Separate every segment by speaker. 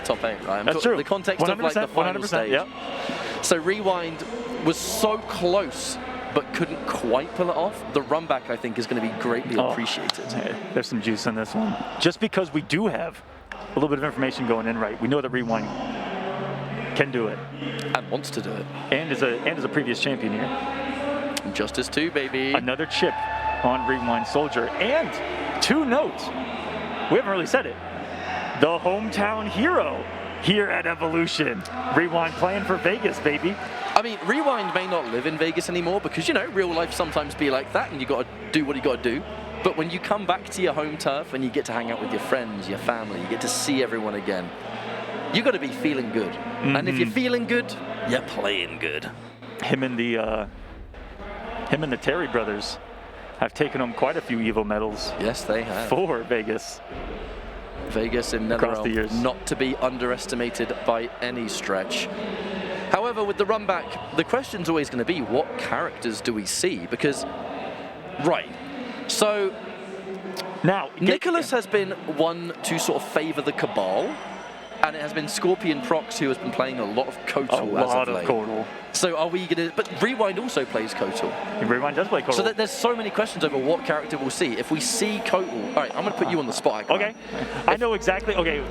Speaker 1: top 8, right?
Speaker 2: That's true.
Speaker 1: The context of like the final
Speaker 2: 100%,
Speaker 1: stage.
Speaker 2: yep.
Speaker 1: So Rewind was so close, but couldn't quite pull it off. The run back, I think, is going to be greatly appreciated.
Speaker 2: There's some juice in this one. Just because we do have a little bit of information going in, right? We know that Rewind can do it.
Speaker 1: And wants to do it.
Speaker 2: And is a previous champion here.
Speaker 1: Justice 2, baby.
Speaker 2: Another chip on Rewind Soldier. And 2 notes. We haven't really said it. The hometown hero here at Evolution. Rewind playing for Vegas, baby.
Speaker 1: I mean, Rewind may not live in Vegas anymore because, you know, real life sometimes be like that and you got to do what you got to do. But when you come back to your home turf and you get to hang out with your friends, your family, you get to see everyone again, you got to be feeling good. And if you're feeling good, you're playing good.
Speaker 2: Him and the Terry brothers have taken home quite a few Evo medals.
Speaker 1: Yes, they have.
Speaker 2: For Vegas.
Speaker 1: Vegas in NetherRealm, not to be underestimated by any stretch. However, with the run back, the question's always going to be, what characters do we see? Because, right, so
Speaker 2: now
Speaker 1: Nicholas has been one to sort of favor the Cabal, and it has been Scorpionprocs who has been playing a lot of KOTOR as of late.
Speaker 2: KOTOR.
Speaker 1: So are we going to... But Rewind also plays KOTOR.
Speaker 2: Rewind does play KOTOR.
Speaker 1: So there's so many questions over what character we'll see. If we see KOTOR... All right, I'm going to put you on the spot.
Speaker 2: Okay. I know exactly... Okay.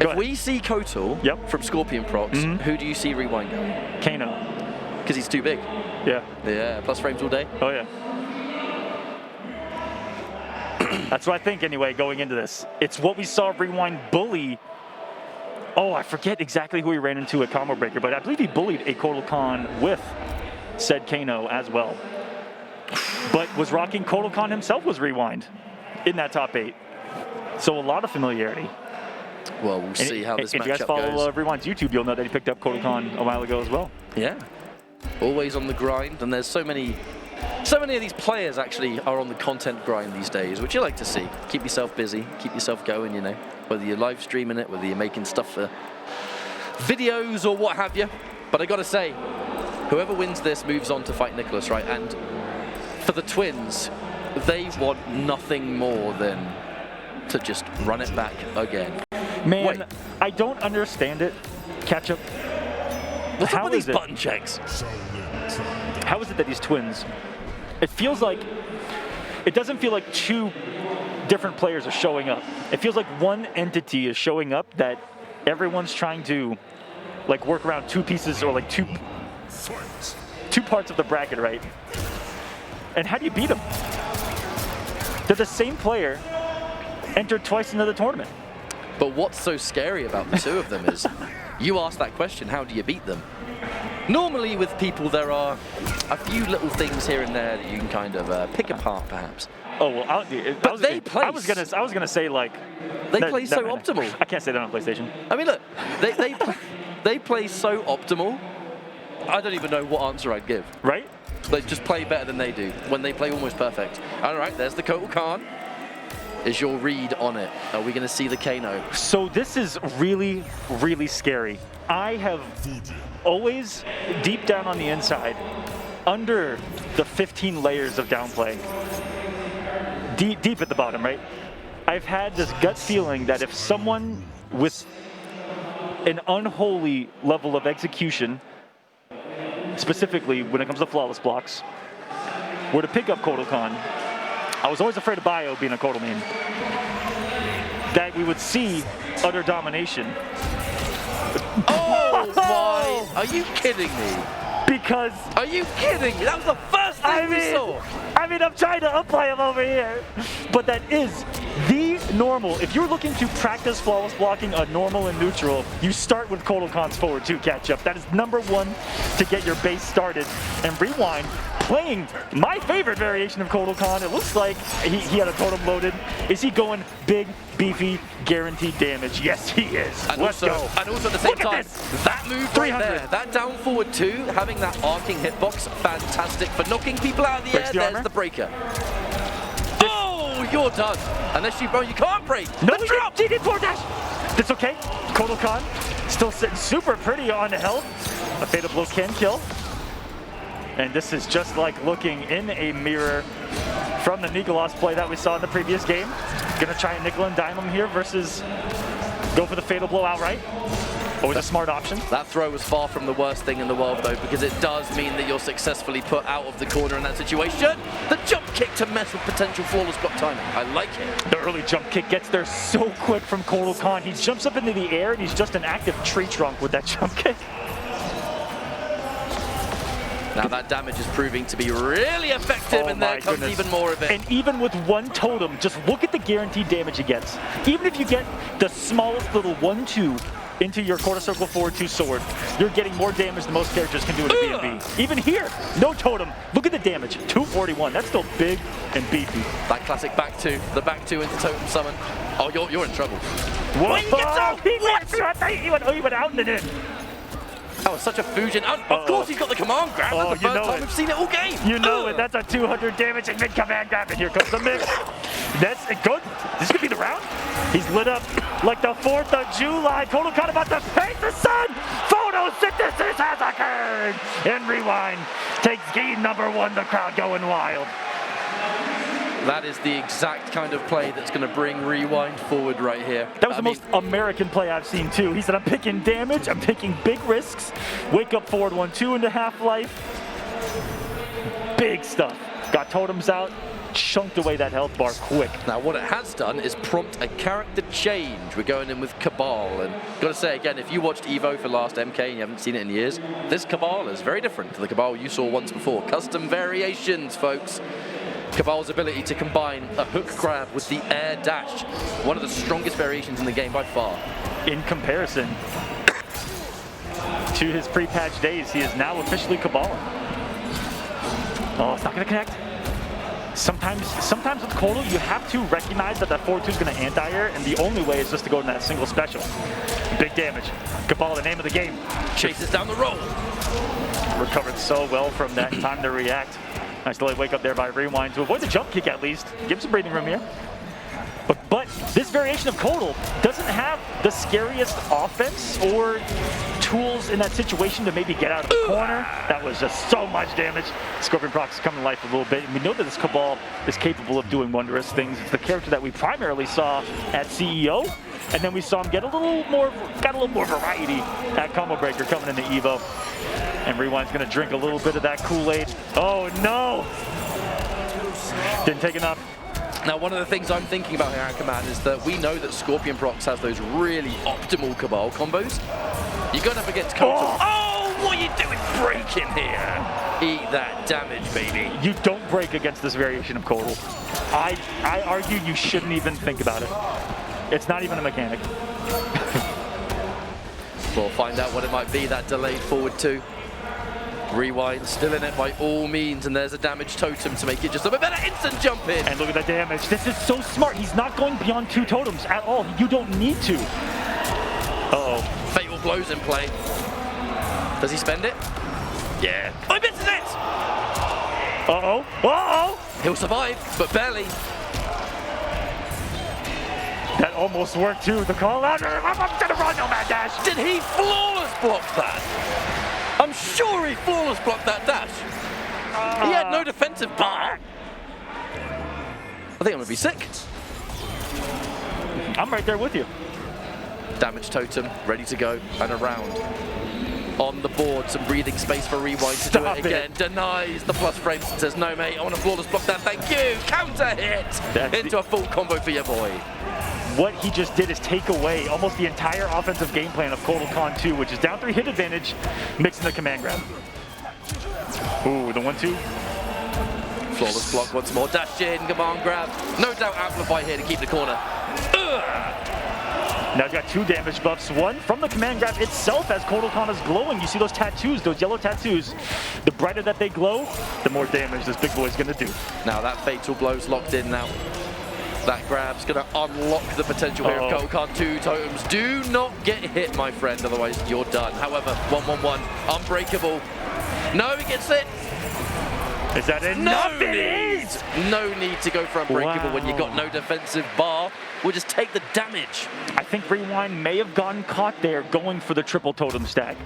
Speaker 1: If we see KOTOR from Scorpionprocs, who do you see Rewind going?
Speaker 2: Kano.
Speaker 1: Because he's too big.
Speaker 2: Yeah.
Speaker 1: Yeah, plus frames all day.
Speaker 2: Oh, yeah. That's what I think, anyway, going into this. It's what we saw Rewind bully. Oh, I forget exactly who he ran into at Combo Breaker, but I believe he bullied a Kotal Khan with said Kano as well. But was rocking Kotal Khan himself was Rewind in that top 8. So a lot of familiarity.
Speaker 1: Well, we'll see how this matchup goes.
Speaker 2: If you guys follow Rewind's YouTube, you'll know that he picked up Kotal Khan a while ago as well.
Speaker 1: Yeah. Always on the grind, and there's so many of these players actually are on the content grind these days, which you like to see. Keep yourself busy, keep yourself going, you know, whether you're live streaming it, whether you're making stuff for videos or what have you. But I gotta say, whoever wins this moves on to fight Nicholas, right? And for the twins, they want nothing more than to run it back again.
Speaker 2: Man,
Speaker 1: wait,
Speaker 2: I don't understand it. Ketchup.
Speaker 1: What's up with these button checks?
Speaker 2: How is it that these twins, it feels like, it doesn't feel like 2 different players are showing up. It feels like one entity is showing up that everyone's trying to like work around 2 pieces or like two parts of the bracket, right? And how do you beat them? They're the same player, entered twice into the tournament.
Speaker 1: But what's so scary about the 2 of them is, you ask that question, how do you beat them? Normally with people there are a few little things here and there that you can kind of pick apart perhaps.
Speaker 2: Oh, well, I was gonna say like...
Speaker 1: They play so optimal.
Speaker 2: I can't say that on PlayStation.
Speaker 1: I mean look, they play so optimal, I don't even know what answer I'd give.
Speaker 2: Right?
Speaker 1: They just play better than they do when they play almost perfect. Alright, there's the Kotal Khan. Is your read on it? Are we going to see the Kano?
Speaker 2: So this is really, really scary. I have always, deep down on the inside, under the 15 layers of downplay, deep at the bottom, right? I've had this gut feeling that if someone with an unholy level of execution, specifically when it comes to flawless blocks, were to pick up Kotal Khan, I was always afraid of Bio being a Kotal main, that we would see utter domination.
Speaker 1: Oh my! Are you kidding me?
Speaker 2: Because...
Speaker 1: Are you kidding me? That was the first thing we saw!
Speaker 2: I mean, I'm trying to upplay him over here. But that is the normal. If you're looking to practice flawless blocking on normal and neutral, you start with Kotal Khan's forward 2 catch-up. That is #1 to get your base started. And Rewind playing my favorite variation of Kotal Khan. It looks like he had a totem loaded. Is he going big, beefy, guaranteed damage? Yes, he is.
Speaker 1: And
Speaker 2: Let's go.
Speaker 1: And also at the same time, that move right there, that down forward 2, having that arcing hitbox, fantastic for knocking people out of the air. There's the breaker. Oh, you're done. Unless you can't break.
Speaker 2: No, drop. GD forward dash. That's okay. Kotal Khan still sitting super pretty on health. A fatal blow can kill. And this is just like looking in a mirror from the Nicholas play that we saw in the previous game. Gonna try and nickel and dime him here versus Go for the fatal blow outright. Always a smart option.
Speaker 1: That throw was far from the worst thing in the world, though, because it does mean that you're successfully put out of the corner in that situation. The jump kick to mess with potential flawless block timing. I like it.
Speaker 2: The early jump kick gets there so quick from Kotal Khan. He jumps up into the air, and he's just an active tree trunk with that jump kick.
Speaker 1: Now that damage is proving to be really effective, and there comes even more of it.
Speaker 2: And even with one totem, just look at the guaranteed damage he gets. Even if you get the smallest little 1-2 into your quarter circle forward 2 sword, you're getting more damage than most characters can do in a B&B. Even here, no totem. Look at the damage, 241. That's still big and beefy.
Speaker 1: That classic back 2, the back 2 into totem summon. Oh, you're in trouble.
Speaker 2: What? He gets out! He went out and then in.
Speaker 1: That was such a Fujin. Of course he's got the command grab. That's the first time we've seen it all game.
Speaker 2: You know it. That's a 200 damage and mid-command grab. And here comes the mix. That's good. This could be the round. He's lit up like the 4th of July. Kotal Khan about to paint the sun. Photosynthesis has occurred. And Rewind takes game number 1. The crowd going wild.
Speaker 1: That is the exact kind of play that's going to bring Rewind forward right here.
Speaker 2: That was the most American play I've seen, too. He said, I'm picking damage, I'm taking big risks. Wake up forward 1-2 into half-life. Big stuff. Got totems out, chunked away that health bar quick.
Speaker 1: Now, what it has done is prompt a character change. We're going in with Cabal, and got to say again, if you watched Evo for last MK and you haven't seen it in years, this Cabal is very different to the Cabal you saw once before. Custom variations, folks. Cabal's ability to combine a hook grab with the air dash, one of the strongest variations in the game by far.
Speaker 2: In comparison to his pre-patch days, he is now officially Cabal. Oh, it's not going to connect. Sometimes with Kotal, you have to recognize that 4-2 is going to anti-air, and the only way is just to go in that single special. Big damage. Cabal, the name of the game.
Speaker 1: Chases down the roll.
Speaker 2: Recovered so well from that time to react. Nice delayed wake up there by Rewind to avoid the jump kick at least. Give some breathing room here. But this variation of Kotal doesn't have the scariest offense or tools in that situation to maybe get out of the corner. That was just so much damage. Scorpionprocs is coming to life a little bit. And we know that this Cabal is capable of doing wondrous things. It's the character that we primarily saw at CEO. And then we saw him get a little more variety at Combo Breaker coming into Evo. And Rewind's gonna drink a little bit of that Kool-Aid. Oh no! Didn't take enough.
Speaker 1: Now, one of the things I'm thinking about here, Command, is that we know that Scorpionprocs has those really optimal Cabal combos. You're going up against Kotal. Oh, what are you doing breaking here? Eat that damage, baby.
Speaker 2: You don't break against this variation of Kotal. I argue you shouldn't even think about it. It's not even a mechanic.
Speaker 1: We'll find out what it might be, that delayed forward 2. Rewind, still in it by all means, and there's a damage totem to make it just a bit better. Instant jump in.
Speaker 2: And look at the damage. This is so smart. He's not going beyond 2 totems at all. You don't need to. Uh-oh.
Speaker 1: Fatal blows in play. Does he spend it? Yeah. I misses it!
Speaker 2: Uh-oh. Uh-oh!
Speaker 1: He'll survive, but barely.
Speaker 2: That almost worked too. The call out. I'm gonna run no mad dash.
Speaker 1: Did he flawless block that? I'm sure he flawless blocked that dash. He had no defensive bar. I think I'm gonna be sick.
Speaker 2: I'm right there with you.
Speaker 1: Damage totem, ready to go, and around. On the board, some breathing space for Rewind to do it again. Denies the plus frames and says, no mate, I want to flawless block that, thank you. Counter hit into a full combo for your boy.
Speaker 2: What he just did is take away almost the entire offensive game plan of Kotal Khan 2, which is down 3 hit advantage, mixing the command grab. Ooh, the 1-2.
Speaker 1: Flawless block once more, dash in, command grab. No doubt amplify here to keep the corner.
Speaker 2: Now he's got 2 damage buffs. One from the command grab itself as Kotal Khan is glowing. You see those tattoos, those yellow tattoos. The brighter that they glow, the more damage this big boy's gonna do.
Speaker 1: Now that fatal blow's locked in now. That grab's gonna unlock the potential here of Kotal Khan. 2 totems. Do not get hit, my friend, otherwise you're done. However, 1-1-1, unbreakable. No, he gets it.
Speaker 2: Is that enough?
Speaker 1: No need to go for unbreakable when you got no defensive bar. We'll just take the damage.
Speaker 2: I think Rewind may have gotten caught there going for the triple totem stack.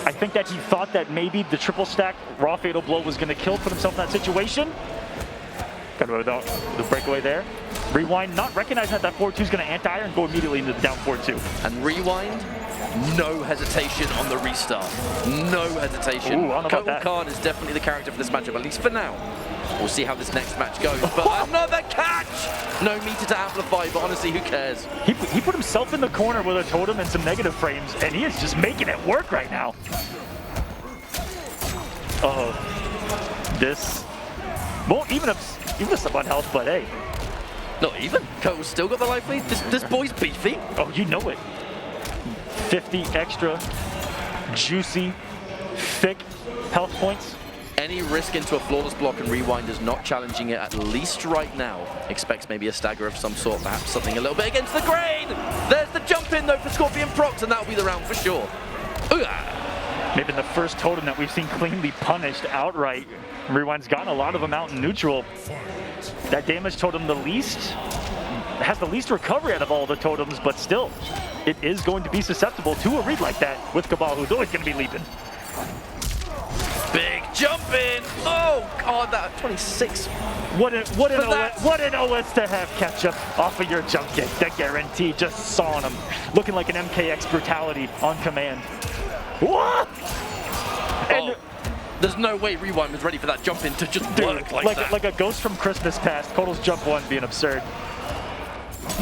Speaker 2: I think that he thought that maybe the triple stack raw fatal blow was going to kill, put himself in that situation. Got the breakaway there. Rewind not recognizing that that 4-2 is going to anti-air and go immediately into the down 4-2.
Speaker 1: And Rewind, no hesitation on the restart. No hesitation.
Speaker 2: Ooh, I don't know about that.
Speaker 1: Khan is definitely the character for this matchup, at least for now. We'll see how this next match goes. But another catch! No meter to amplify, but honestly, who cares?
Speaker 2: He put himself in the corner with a totem and some negative frames, and he is just making it work right now. Uh-oh. This won't even a sub on health, but hey.
Speaker 1: Not even. Kotal's still got the life lead. This boy's beefy.
Speaker 2: Oh, you know it. 50 extra, juicy, thick health points.
Speaker 1: Any risk into a flawless block, and Rewind is not challenging it, at least right now. Expects maybe a stagger of some sort, perhaps something a little bit against the grain. There's the jump in though for Scorpionprocs, and that'll be the round for sure.
Speaker 2: Maybe the first totem that we've seen cleanly punished outright. Rewind's gotten a lot of them out in neutral. That damage totem has the least recovery out of all the totems, but still, it is going to be susceptible to a read like that with Cabal, who's always going to be leaping.
Speaker 1: Big jump in. Oh God, that 26.
Speaker 2: What an OS to have catch up off of your jump kick. That guarantee just sawing him, looking like an MKX brutality on command. What? And
Speaker 1: there's no way Rewind was ready for that jump in to just work like that.
Speaker 2: Like a ghost from Christmas past. Kotal's jump one being absurd.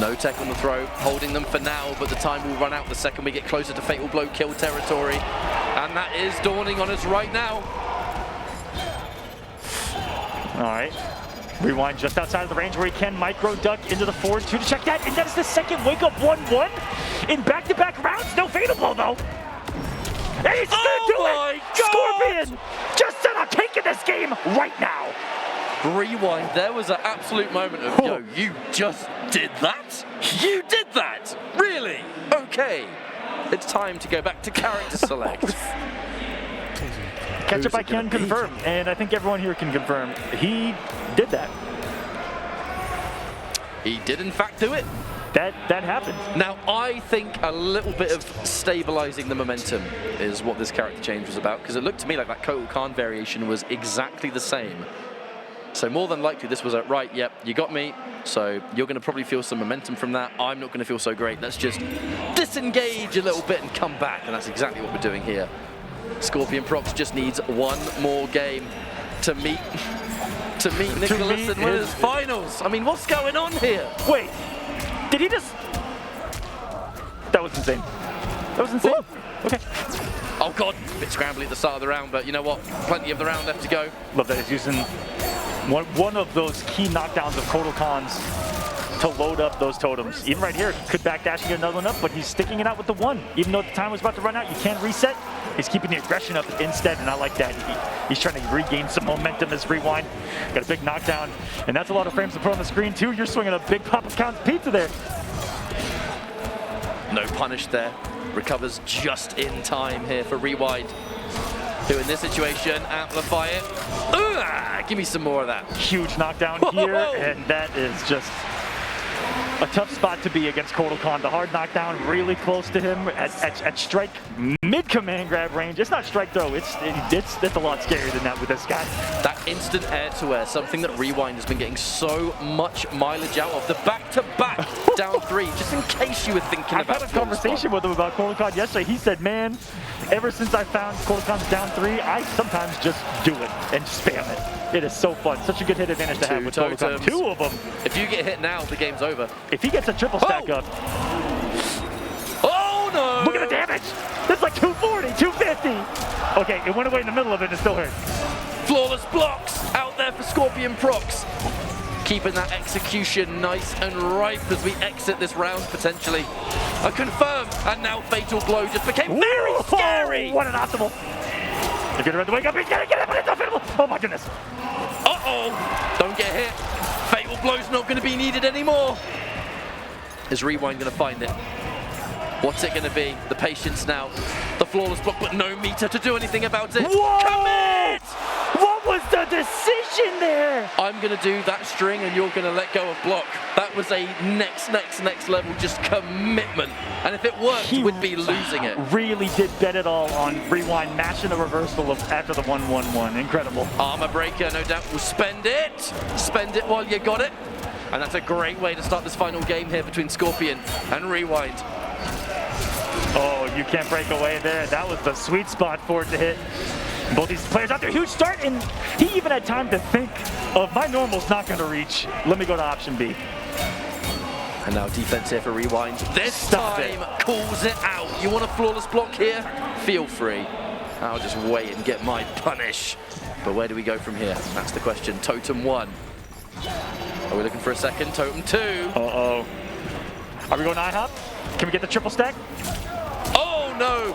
Speaker 1: No tech on the throw, holding them for now, but the time will run out the second we get closer to Fatal Blow kill territory. And that is dawning on us right now.
Speaker 2: All right. Rewind just outside of the range where he can micro duck into the 4-2 to check that. And that is the second wake up 1-1 in back-to-back rounds. No Fatal Blow though. And he's gonna do it! Scorpion just set a cake in this game right now.
Speaker 1: Rewind, there was an absolute moment of, yo, you just did that? You did that? Really? Okay. It's time to go back to character select.
Speaker 2: Ketchup I can confirm, and I think everyone here can confirm, he did that.
Speaker 1: He did in fact do it.
Speaker 2: That happened.
Speaker 1: Now, I think a little bit of stabilizing the momentum is what this character change was about, because it looked to me like that Kotal Khan variation was exactly the same. So more than likely, this was a, right, yep, you got me, so you're going to probably feel some momentum from that. I'm not going to feel so great. Let's just disengage a little bit and come back, and that's exactly what we're doing here. Scorpionprocs just needs one more game to meet Nicholas and win his finals. I mean, what's going on here?
Speaker 2: Wait, did he just... That was insane. That was insane. Whoa. Okay.
Speaker 1: Oh God, a bit scrambly at the start of the round, but you know what? Plenty of the round left to go.
Speaker 2: Love that he's using one of those key knockdowns of Kotal Khan's to load up those totems. Even right here, could backdash and get another one up, but he's sticking it out with the one. Even though the time was about to run out, you can't reset. He's keeping the aggression up instead, and I like that. He's trying to regain some momentum as Rewind. Got a big knockdown, and that's a lot of frames to put on the screen too. You're swinging a big Papa Count's pizza there.
Speaker 1: No punish there. Recovers just in time here for Rewind, who in this situation, amplify it. Give me some more of that.
Speaker 2: Huge knockdown here, and that is just a tough spot to be against Kotal Khan. The hard knockdown really close to him at strike mid-command grab range. It's not strike though, it's a lot scarier than that with this guy.
Speaker 1: That instant air-to-air, something that Rewind has been getting so much mileage out of. The back-to-back down three, just in case you were thinking about it.
Speaker 2: I had a conversation with him about Kotal Khan yesterday. He said, man, ever since I found Kotal Khan's down three, I sometimes just do it and spam it. It is so fun. Such a good hit advantage to have with Kotal Khan. Two of them.
Speaker 1: If you get hit now, the game's over.
Speaker 2: If he gets a triple stack up.
Speaker 1: Oh no!
Speaker 2: Look at the damage. That's like 240, 250. Okay, it went away in the middle of it and it still hurt.
Speaker 1: Flawless blocks out there for Scorpionprocs. Keeping that execution nice and ripe as we exit this round potentially. A confirm, and now Fatal Blow just became very scary.
Speaker 2: What an optimal. They're gonna run the wake up, he's gonna get it, but it's not fatal. Oh my goodness.
Speaker 1: Uh-oh, don't get hit. Fatal Blow's not gonna be needed anymore. Is Rewind gonna find it? What's it gonna be? The patience now. The flawless block, but no meter to do anything about it.
Speaker 2: Whoa!
Speaker 1: Commit!
Speaker 2: What was the decision there?
Speaker 1: I'm gonna do that string and you're gonna let go of block. That was a next level just commitment. And if it worked, we'd be losing it.
Speaker 2: Really did bet it all on Rewind, matching a reversal of after the 1-1-1. Incredible.
Speaker 1: Armor breaker, no doubt, will spend it. Spend it while you got it. And that's a great way to start this final game here between Scorpion and Rewind.
Speaker 2: Oh, you can't break away there. That was the sweet spot for it to hit. Both these players out there, huge start, and he even had time to think of, my normal's not going to reach. Let me go to option B.
Speaker 1: And now defense here for Rewind. This
Speaker 2: Stop
Speaker 1: time calls it out. You want a flawless block here? Feel free. I'll just wait and get my punish. But where do we go from here? That's the question. Totem 1. Are we looking for a second? Totem 2.
Speaker 2: Uh-oh. Are we going IHOP? Can we get the triple stack?
Speaker 1: Oh, no.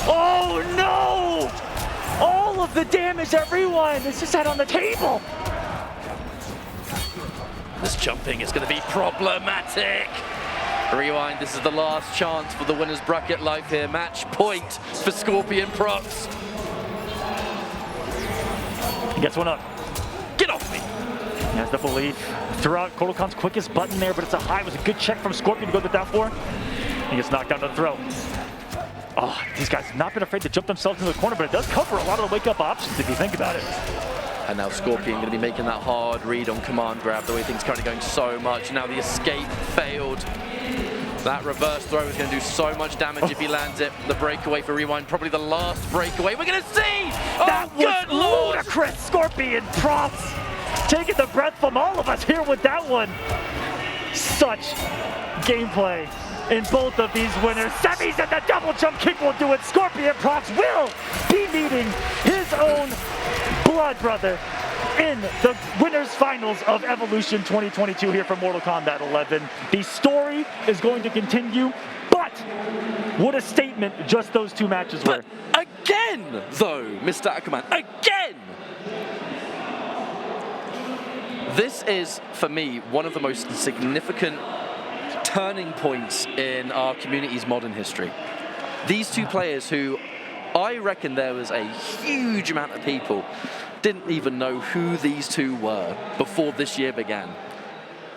Speaker 2: Oh, no! All of the damage that Rewind is just had on the table.
Speaker 1: This jumping is going to be problematic. Rewind, this is the last chance for the winner's bracket life here. Match point for Scorpionprocs.
Speaker 2: He gets one up.
Speaker 1: Get off me.
Speaker 2: He has the belief. Threw out Kodokan's quickest button there, but it's a high. It was a good check from Scorpion to go to the down 4. He gets knocked down to the throw. Oh, these guys have not been afraid to jump themselves into the corner, but it does cover a lot of the wake-up options if you think about it.
Speaker 1: And now Scorpion going to be making that hard read on command grab, the way things are currently going so much. Now the escape failed. That reverse throw is going to do so much damage if he lands it. The breakaway for Rewind, probably the last breakaway we're going to see!
Speaker 2: That was ludicrous! Scorpionprocs taking the breath from all of us here with that one. Such gameplay in both of these winners. Semis and the double jump kick will do it. Scorpionprocs will be meeting his own blood brother in the winners finals of Evolution 2022 here from Mortal Kombat 11. The story is going to continue, but what a statement just those 2 matches were.
Speaker 1: But again, though, Mr. Ackerman, again! This is, for me, one of the most significant turning points in our community's modern history. These 2 players who I reckon there was a huge amount of people didn't even know who these 2 were before this year began.